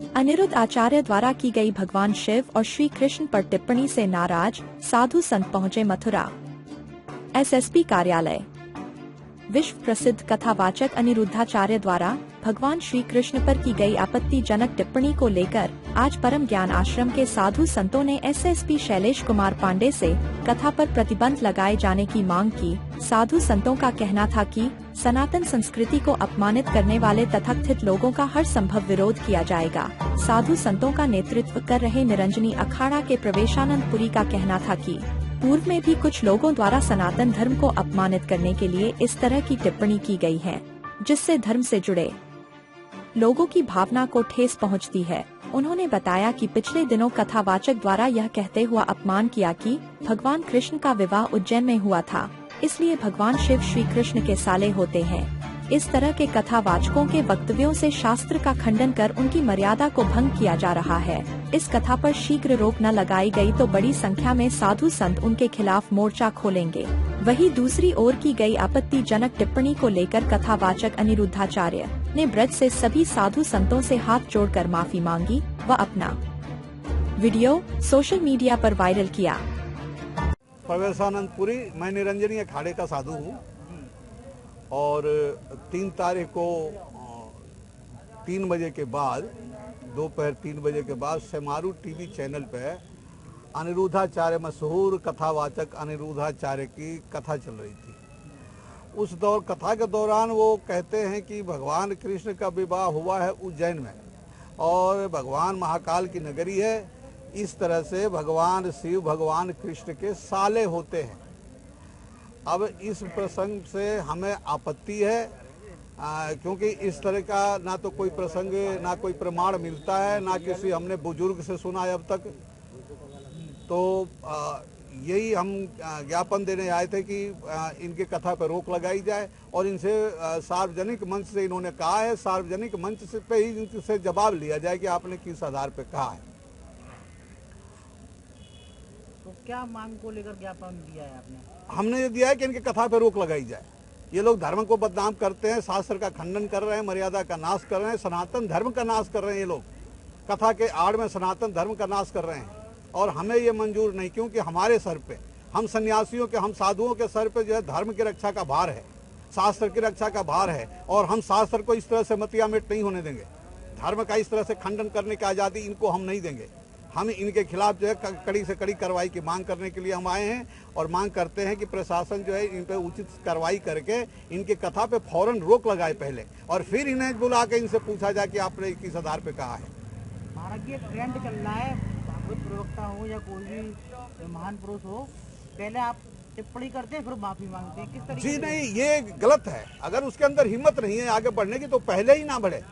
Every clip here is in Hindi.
अनिरुद्ध आचार्य द्वारा की गई भगवान शिव और श्री कृष्ण पर टिप्पणी से नाराज साधु संत पहुंचे मथुरा एसएसपी कार्यालय। विश्व प्रसिद्ध कथावाचक अनिरुद्धाचार्य द्वारा भगवान श्री कृष्ण पर की गई आपत्तिजनक टिप्पणी को लेकर आज परम ज्ञान आश्रम के साधु संतों ने एसएसपी शैलेश कुमार पांडे से कथा पर प्रतिबंध लगाए जाने की मांग की। साधु संतों का कहना था कि सनातन संस्कृति को अपमानित करने वाले तथाकथित लोगों का हर संभव विरोध किया जाएगा। साधु संतों का नेतृत्व कर रहे निरंजनी अखाड़ा के प्रवेशानंद पुरी का कहना था कि पूर्व में भी कुछ लोगों द्वारा सनातन धर्म को अपमानित करने के लिए इस तरह की टिप्पणी की गई है, जिससे धर्म से जुड़े लोगों की भावना को ठेस पहुंचती है। उन्होंने बताया कि पिछले दिनों कथावाचक द्वारा यह कहते हुआ अपमान किया कि भगवान कृष्ण का विवाह उज्जैन में हुआ था, इसलिए भगवान शिव श्री कृष्ण के साले होते हैं। इस तरह के कथावाचकों के वक्तव्यों से शास्त्र का खंडन कर उनकी मर्यादा को भंग किया जा रहा है। इस कथा पर शीघ्र रोक न लगाई गई तो बड़ी संख्या में साधु संत उनके खिलाफ मोर्चा खोलेंगे। वहीं दूसरी ओर की गई आपत्तिजनक टिप्पणी को लेकर कथावाचक अनिरुद्धाचार्य ने ब्रज से सभी साधु संतों से हाथ जोड़कर माफी मांगी व अपना वीडियो सोशल मीडिया पर वायरल किया। प्रवेशानंद पुरी, मैं निरंजनी अखाड़े का साधु हूँ और 3 तारीख को 3 बजे के बाद, दोपहर 3 बजे के बाद सेमारू टीवी चैनल पे अनिरुद्धाचार्य, मशहूर कथावाचक अनिरुद्धाचार्य की कथा चल रही थी। उस कथा के दौरान वो कहते हैं कि भगवान कृष्ण का विवाह हुआ है उज्जैन में और भगवान महाकाल की नगरी है। इस तरह से भगवान शिव भगवान कृष्ण के साले होते हैं। अब इस प्रसंग से हमें आपत्ति है, क्योंकि इस तरह का ना तो कोई प्रसंग, ना कोई प्रमाण मिलता है, ना किसी हमने बुजुर्ग से सुना है अब तक। तो यही हम ज्ञापन देने आए थे कि इनकी कथा पर रोक लगाई जाए और इनसे सार्वजनिक मंच से इन्होंने कहा है, सार्वजनिक मंच से पे ही इनसे जवाब लिया जाए कि आपने किस आधार पे कहा है। तो क्या मांग को लेकर ज्ञापन दिया है आपने? हमने ये दिया है कि इनकी कथा पर रोक लगाई जाए। ये लोग धर्म को बदनाम करते हैं, शास्त्र का खंडन कर रहे हैं, मर्यादा का नाश कर रहे हैं, सनातन धर्म का नाश कर रहे हैं। ये लोग कथा के आड़ में सनातन धर्म का नाश कर रहे हैं और हमें ये मंजूर नहीं, क्योंकि हमारे सर पे, हम सन्यासियों के, हम साधुओं के सर पे जो है धर्म की रक्षा का भार है, शास्त्र की रक्षा का भार है और हम शास्त्र को इस तरह से मतियामेट नहीं होने देंगे। धर्म का इस तरह से खंडन करने की आज़ादी इनको हम नहीं देंगे। हम इनके खिलाफ जो है कड़ी से कड़ी कार्रवाई की मांग करने के लिए हम आए हैं और मांग करते हैं कि प्रशासन जो है इन पर उचित कार्रवाई करके इनके कथा पे फौरन रोक लगाए पहले, और फिर इन्हें बुला के इनसे पूछा जाए कि आपने किस आधार पे कहा है। भारत की ट्रेंड चल रहा है, भागवत प्रवक्ता हो या कोई भी महान पुरुष हो, पहले आप टिप्पणी करते हैं फिर माफी मांगते हैं, किस तरीके? जी नहीं, ये गलत है। अगर उसके अंदर हिम्मत नहीं है आगे बढ़ने की तो पहले ही ना बढ़े,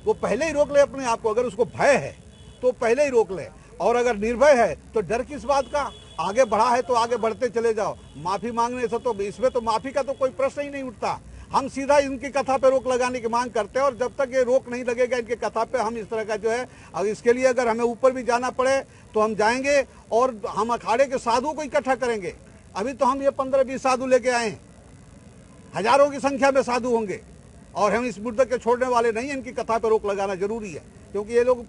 वो पहले ही रोक ले अपने आप को। अगर उसको भय है तो पहले ही रोक ले, और अगर निर्भय है तो डर किस बात का? आगे बढ़ा है तो आगे बढ़ते चले जाओ। माफी मांगने से तो इसमें तो माफी का तो कोई प्रश्न ही नहीं उठता। हम सीधा इनकी कथा पे रोक लगाने की मांग करते हैं और जब तक ये रोक नहीं लगेगा इनकी कथा पे, हम इस तरह का जो है, अब इसके लिए अगर हमें ऊपर भी जाना पड़े तो हम जाएंगे और हम अखाड़े के साधुओं को इकट्ठा करेंगे। अभी तो हम ये 15-20 साधु लेके आए हैं, हजारों की संख्या में साधु होंगे और हम इस मुद्दे के छोड़ने वाले नहीं। इनकी कथा पे रोक लगाना जरूरी है, क्योंकि ये लोग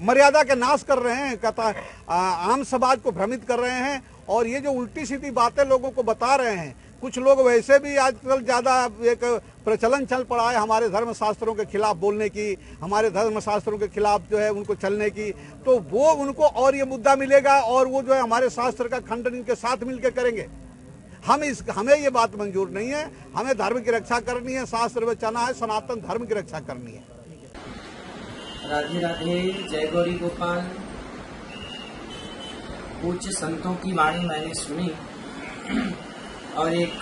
मर्यादा के नाश कर रहे हैं, कथा आम समाज को भ्रमित कर रहे हैं और ये जो उल्टी सीधी बातें लोगों को बता रहे हैं। कुछ लोग वैसे भी आजकल ज़्यादा एक प्रचलन चल पड़ा है हमारे धर्म शास्त्रों के खिलाफ बोलने की, हमारे धर्म शास्त्रों के खिलाफ जो है उनको चलने की, तो वो उनको और ये मुद्दा मिलेगा और वो जो है हमारे शास्त्र का खंडन इनके साथ मिलकर करेंगे। हमें ये बात मंजूर नहीं है। हमें धर्म की रक्षा करनी है, शास्त्र बचाना है, सनातन धर्म की रक्षा करनी है। राधे राधे, जय गौरी गोपाल। पूज्य संतों की वाणी मैंने सुनी और एक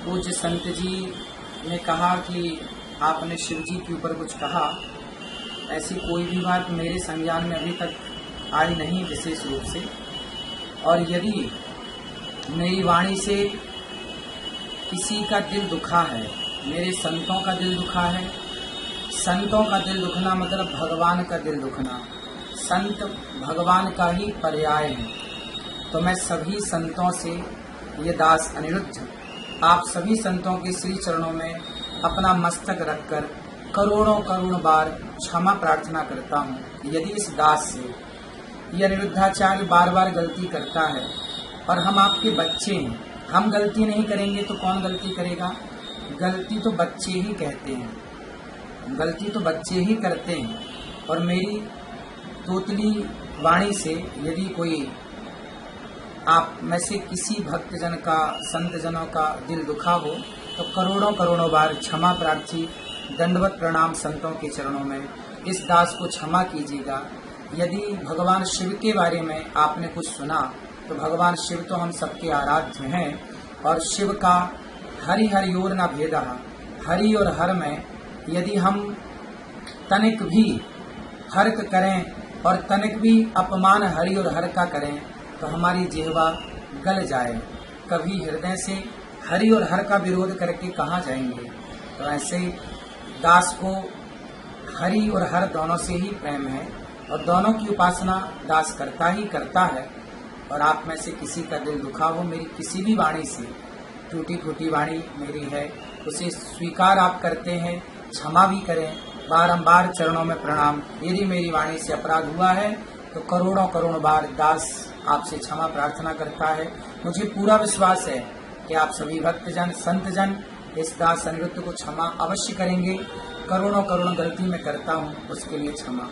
पूज्य संत जी ने कहा कि आपने शिव जी के ऊपर कुछ कहा। ऐसी कोई भी बात मेरे संज्ञान में अभी तक आई नहीं विशेष रूप से, और यदि मेरी वाणी से किसी का दिल दुखा है, मेरे संतों का दिल दुखा है, संतों का दिल दुखना मतलब भगवान का दिल दुखना, संत भगवान का ही पर्याय है, तो मैं सभी संतों से, ये दास अनिरुद्ध, आप सभी संतों के श्री चरणों में अपना मस्तक रखकर करोड़ों करोड़ बार क्षमा प्रार्थना करता हूँ। यदि इस दास से यह अनिरुद्धाचार्य बार बार गलती करता है और हम आपके बच्चे हैं, हम गलती नहीं करेंगे तो कौन गलती करेगा? गलती तो बच्चे ही कहते हैं, गलती तो बच्चे ही करते हैं। और मेरी तोतली वाणी से यदि कोई आप में से किसी भक्तजन का, संत जनों का दिल दुखा हो तो करोड़ों करोड़ों बार क्षमा प्रार्थी, दंडवत प्रणाम संतों के चरणों में। इस दास को क्षमा कीजिएगा। यदि भगवान शिव के बारे में आपने कुछ सुना तो भगवान शिव तो हम सबके आराध्य हैं, और शिव का हरि हरियोर न भेदः, हरि और हर में यदि हम तनिक भी हर्क करें और तनिक भी अपमान हरि और हर का करें तो हमारी जिह्वा गल जाए। कभी हृदय से हरि और हर का विरोध करके कहाँ जाएंगे? तो ऐसे दास को हरि और हर दोनों से ही प्रेम है और दोनों की उपासना दास करता ही करता है। और आप में से किसी का दिल दुखा हो, मेरी किसी भी वाणी से, टूटी फूटी वाणी मेरी है, उसे स्वीकार आप करते हैं, क्षमा भी करें, बारंबार चरणों में प्रणाम। यदि मेरी वाणी से अपराध हुआ है तो करोड़ों करोड़ बार दास आपसे क्षमा प्रार्थना करता है। मुझे पूरा विश्वास है कि आप सभी भक्तजन, संतजन इस दास अनिरुद्ध को क्षमा अवश्य करेंगे। करोड़ों करोड़ गलती मैं करता हूँ, उसके लिए क्षमा।